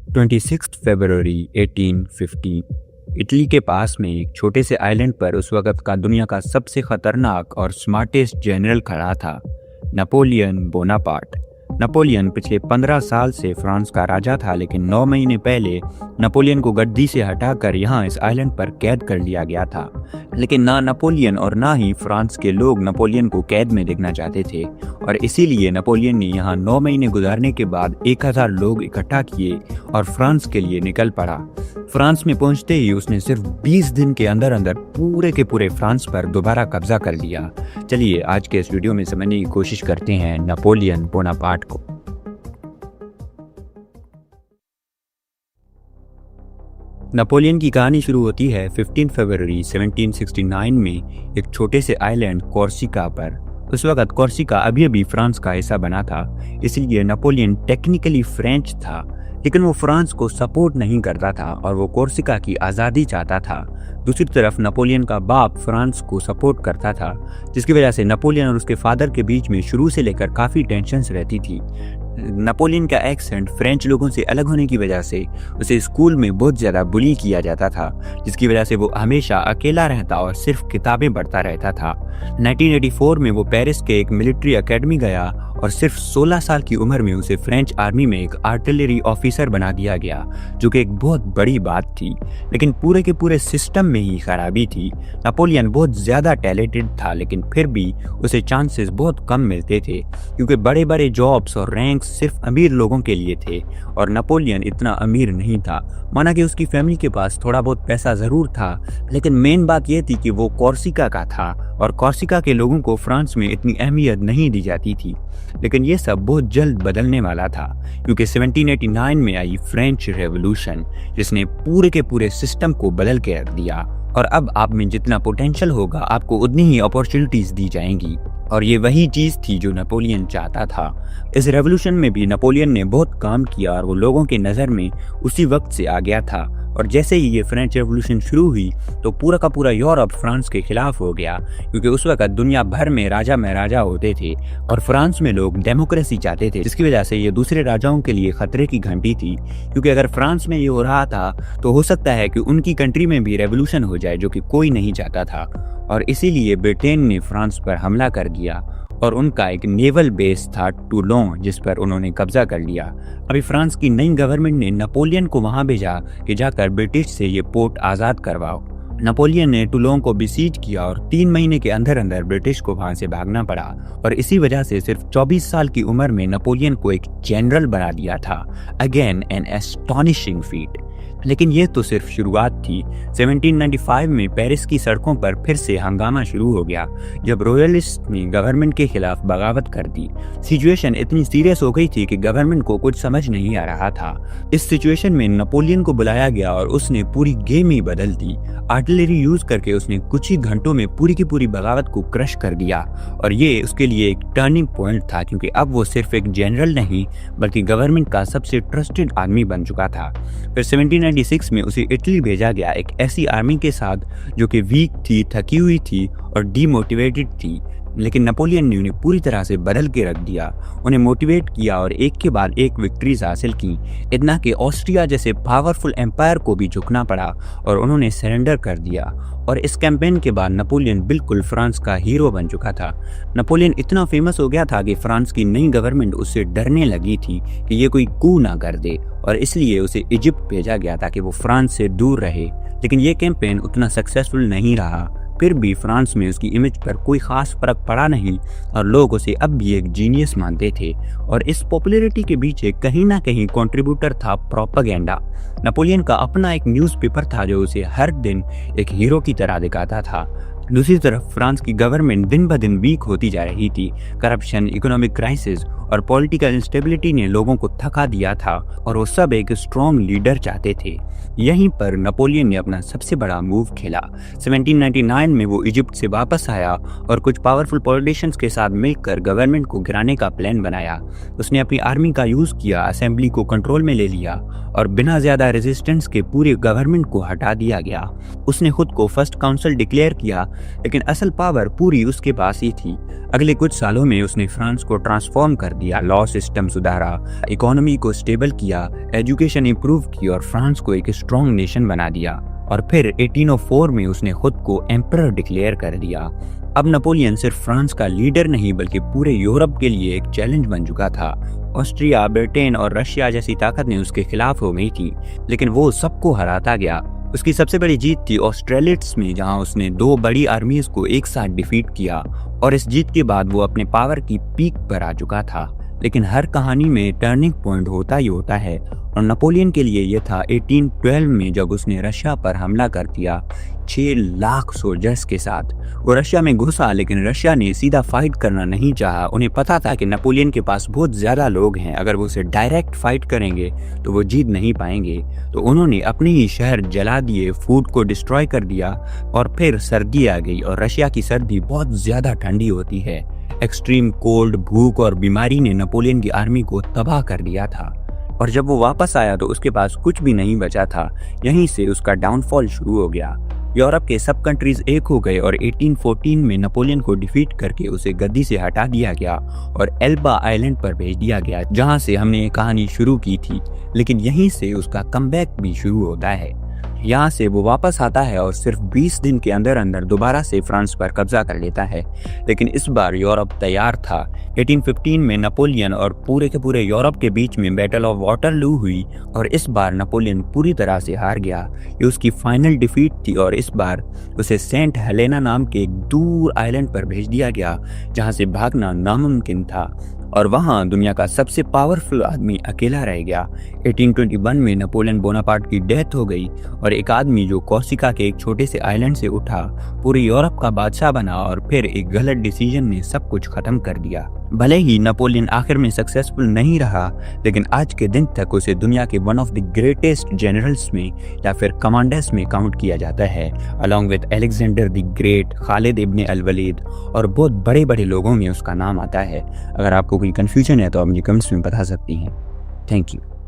26 फरवरी 1850 Italy के पास में एक छोटे से आइलैंड पर उस वक़्त का दुनिया का सबसे खतरनाक और स्मार्टेस्ट जनरल खड़ा था, नेपोलियन बोनापार्ट। नेपोलियन पिछले 15 साल से फ्रांस का राजा था, लेकिन 9 महीने पहले नेपोलियन को गद्दी से हटाकर यहाँ इस आइलैंड पर कैद कर लिया गया था। लेकिन ना नेपोलियन और ना ही फ्रांस के लोग नेपोलियन को कैद में देखना चाहते थे, और इसीलिए नेपोलियन ने यहाँ 9 महीने गुजारने के बाद 1000 लोग इकट्ठा किए और फ्रांस के लिए निकल पड़ा। फ्रांस में पहुंचते ही उसने सिर्फ 20 दिन के अंदर अंदर पूरे के पूरे फ्रांस पर दोबारा कब्जा कर लिया। चलिए आज के इस वीडियो में समझने की कोशिश करते हैं नेपोलियन बोनापार्ट को। नेपोलियन की कहानी शुरू होती है 15 फरवरी 1769 में एक छोटे से आइलैंड कोर्सिका पर। उस वक्त कोर्सिका अभी अभी फ्रांस का हिस्सा बना था, इसलिए नेपोलियन टेक्निकली फ्रेंच था, लेकिन वो फ्रांस को सपोर्ट नहीं करता था और वो कोर्सिका की आज़ादी चाहता था। दूसरी तरफ नेपोलियन का बाप फ्रांस को सपोर्ट करता था, जिसकी वजह से नेपोलियन और उसके फादर के बीच में शुरू से लेकर काफ़ी टेंशन्स रहती थी। नेपोलियन का एक्सेंट फ्रेंच लोगों से अलग होने की वजह से उसे स्कूल में बहुत ज़्यादा बुली किया जाता था, जिसकी वजह से वो हमेशा अकेला रहता और सिर्फ किताबें पढ़ता रहता था। 1984 में वो पेरिस के एक मिलिट्री एकेडमी गया और सिर्फ 16 साल की उम्र में उसे फ्रेंच आर्मी में एक आर्टिलरी ऑफिसर बना दिया गया, जो कि एक बहुत बड़ी बात थी। लेकिन पूरे के पूरे सिस्टम में ही खराबी थी। नेपोलियन बहुत ज़्यादा टैलेंटेड था, लेकिन फिर भी उसे चांसेस बहुत कम मिलते थे, क्योंकि बड़े बड़े जॉब्स और रैंक्स सिर्फ अमीर लोगों के लिए थे और नेपोलियन इतना अमीर नहीं था। माना कि उसकी फैमिली के पास थोड़ा बहुत पैसा ज़रूर था, लेकिन मेन बात यह थी कि वो कोर्सिका का था और कोर्सिका के लोगों को फ्रांस में इतनी अहमियत नहीं दी जाती थी। लेकिन ये सब बहुत जल्द बदलने वाला था, क्योंकि 1789 में आई फ्रेंच रेवोल्यूशन, जिसने पूरे के पूरे सिस्टम को बदल के रख दिया। और अब आप में जितना पोटेंशियल होगा, आपको उतनी ही अपॉर्चुनिटीज दी जाएंगी, और ये वही चीज़ थी जो नेपोलियन चाहता था। इस रेवोल्यूशन में भी नेपोलियन ने बहुत काम किया और वो लोगों के नज़र में उसी वक्त से आ गया था। और जैसे ही ये फ्रेंच रेवोल्यूशन शुरू हुई तो पूरा का पूरा यूरोप फ्रांस के खिलाफ हो गया, क्योंकि उस वक्त दुनिया भर में राजा महाराजा होते थे और फ्रांस में लोग डेमोक्रेसी चाहते थे, जिसकी वजह से ये दूसरे राजाओं के लिए खतरे की घंटी थी। क्योंकि अगर फ्रांस में ये हो रहा था तो हो सकता है कि उनकी कंट्री में भी रेवोल्यूशन हो जाए, जो कि कोई नहीं चाहता था। और इसीलिए ब्रिटेन ने फ्रांस पर हमला कर दिया और उनका एक नेवल बेस था टूलोन, जिस पर उन्होंने कब्जा कर लिया। अभी फ्रांस की नई गवर्नमेंट ने नेपोलियन को वहां भेजा कि जाकर ब्रिटिश से ये पोर्ट आज़ाद करवाओ। नेपोलियन ने टूलोन को बिसीज किया और 3 महीने के अंदर अंदर ब्रिटिश को वहां से भागना पड़ा, और इसी वजह से सिर्फ 24 साल की उम्र में नेपोलियन को एक जनरल बना दिया था। Again an astonishing feat. लेकिन ये तो सिर्फ शुरुआत थी। 1795 में पेरिस की सड़कों पर फिर से हंगामा शुरू हो गया, जब रॉयलिस्ट ने गवर्नमेंट के खिलाफ बगावत कर दी। सिचुएशन इतनी सीरियस हो गई थी कि गवर्नमेंट को कुछ समझ नहीं आ रहा था। इस सिचुएशन में नेपोलियन को बुलाया गया और उसने पूरी गेम ही बदल दी। आर्टिलरी यूज करके उसने कुछ ही घंटों में पूरी की पूरी बगावत को क्रश कर दिया, और ये उसके लिए एक टर्निंग पॉइंट था, क्योंकि अब वो सिर्फ एक जनरल नहीं बल्कि गवर्नमेंट का सबसे ट्रस्टेड आदमी बन चुका था। फिर 1796 में उसे इटली भेजा गया, एक ऐसी आर्मी के साथ जो कि वीक थी, थकी हुई थी और डीमोटिवेटेड थी। लेकिन नेपोलियन ने उन्हें पूरी तरह से बदल के रख दिया, उन्हें मोटिवेट किया और एक के बाद एक विक्ट्रीज हासिल की। इतना कि ऑस्ट्रिया जैसे पावरफुल एम्पायर को भी झुकना पड़ा और उन्होंने सरेंडर कर दिया। और इस कैंपेन के बाद नेपोलियन बिल्कुल फ्रांस का हीरो बन चुका था। नेपोलियन इतना फेमस हो गया था कि फ्रांस की नई गवर्नमेंट उससे डरने लगी थी कि ये कोई कू ना कर दे, और इसलिए उसे इजिप्ट भेजा गया ताकि वो फ्रांस से दूर रहे। लेकिन ये कैंपेन उतना सक्सेसफुल नहीं रहा। फिर भी फ्रांस में उसकी इमेज पर कोई खास फर्क पड़ा नहीं और लोग उसे अब भी एक जीनियस मानते थे। और इस पॉपुलैरिटी के पीछे कहीं ना कहीं कंट्रीब्यूटर था प्रोपेगेंडा। नेपोलियन का अपना एक न्यूज़पेपर था जो उसे हर दिन एक हीरो की तरह दिखाता था। दूसरी तरफ फ्रांस की गवर्नमेंट दिन ब दिन वीक होती जा रही थी। करप्शन, इकोनॉमिक क्राइसिस और पॉलिटिकल इंस्टेबिलिटी ने लोगों को थका दिया था और वो सब एक स्ट्रॉन्ग लीडर चाहते थे। यहीं पर नेपोलियन ने अपना सबसे बड़ा मूव खेला। 1799 में वो इजिप्ट से वापस आया और कुछ पावरफुल पॉलिटिशियंस के साथ मिलकर गवर्नमेंट को गिराने का प्लान बनाया। उसने अपनी आर्मी का यूज किया, असेंबली को कंट्रोल में ले लिया और बिना ज्यादा रेजिस्टेंस के पूरे गवर्नमेंट को हटा दिया गया। उसने खुद को फर्स्ट काउंसिल डिक्लेयर किया, लेकिन असल पावर पूरी उसके पास ही थी। अगले कुछ सालों में उसने फ्रांस को ट्रांसफॉर्म कर दिया, लॉ सिस्टम सुधारा, इकोनॉमी को स्टेबल किया, एजुकेशन इंप्रूव की और फ्रांस को एक स्ट्रॉन्ग नेशन बना दिया। और फिर 1804 में उसने खुद को एम्परर डिक्लेयर कर दिया। अब नेपोलियन सिर्फ फ्रांस का लीडर नहीं बल्कि पूरे यूरोप के लिए एक चैलेंज बन चुका था। ऑस्ट्रिया, ब्रिटेन और रशिया जैसी ताकत ने उसके खिलाफ हो गई थी, लेकिन वो सबको हराता गया। उसकी सबसे बड़ी जीत थी ऑस्ट्रेलिट्स में, जहां उसने 2 बड़ी आर्मीज को एक साथ डिफीट किया और इस जीत के बाद वो अपने पावर की पीक पर आ चुका था। लेकिन हर कहानी में टर्निंग पॉइंट होता ही होता है और नेपोलियन के लिए यह था 1812 में, जब उसने रशिया पर हमला कर दिया 6 लाख सोल्जर्स के साथ। वो रशिया में घुसा, लेकिन रशिया ने सीधा फाइट करना नहीं चाहा। उन्हें पता था कि नेपोलियन के पास बहुत ज्यादा लोग हैं, अगर वो उसे डायरेक्ट फाइट करेंगे तो वो जीत नहीं पाएंगे। तो उन्होंने अपने ही शहर जला दिए, फूड को डिस्ट्रॉय कर दिया और फिर सर्दी आ गई और रशिया की सर्दी बहुत ज्यादा ठंडी होती है। एक्सट्रीम कोल्ड, भूख और बीमारी ने नेपोलियन की आर्मी को तबाह कर दिया था और जब वो वापस आया तो उसके पास कुछ भी नहीं बचा था। यहीं से उसका डाउनफॉल शुरू हो गया। यूरोप के सब कंट्रीज एक हो गए और 1814 में नेपोलियन को डिफीट करके उसे गद्दी से हटा दिया गया और एल्बा आइलैंड पर भेज दिया गया, जहां से हमने ये कहानी शुरू की थी। लेकिन यहीं से उसका कमबैक भी शुरू होता है। यहाँ से वो वापस आता है और सिर्फ 20 दिन के अंदर अंदर दोबारा से फ्रांस पर कब्जा कर लेता है। लेकिन इस बार यूरोप तैयार था। 1815 में नेपोलियन और पूरे के पूरे यूरोप के बीच में बैटल ऑफ वाटरलू हुई और इस बार नेपोलियन पूरी तरह से हार गया। ये उसकी फाइनल डिफीट थी और इस बार उसे सेंट हेलेना नाम के एक दूर आइलैंड पर भेज दिया गया, जहाँ से भागना नामुमकिन था और वहां दुनिया का सबसे पावरफुल आदमी अकेला रह गया। 1821 में नेपोलियन बोनापार्ट की डेथ हो गई और एक आदमी जो कोर्सिका के एक छोटे से आइलैंड से उठा पूरे यूरोप का बादशाह बना और फिर एक गलत डिसीजन ने सब कुछ खत्म कर दिया। भले ही नेपोलियन आखिर में सक्सेसफुल नहीं रहा, लेकिन आज के दिन तक उसे दुनिया के one of the greatest generals में या फिर कमांडर्स में काउंट किया जाता है, along with Alexander the Great, Khalid ibn al Walid और बहुत बड़े बड़े लोगों में उसका नाम आता है। अगर आपको कोई कंफ्यूजन है तो आप मुझे कमेंट्स में बता सकती हैं। Thank you.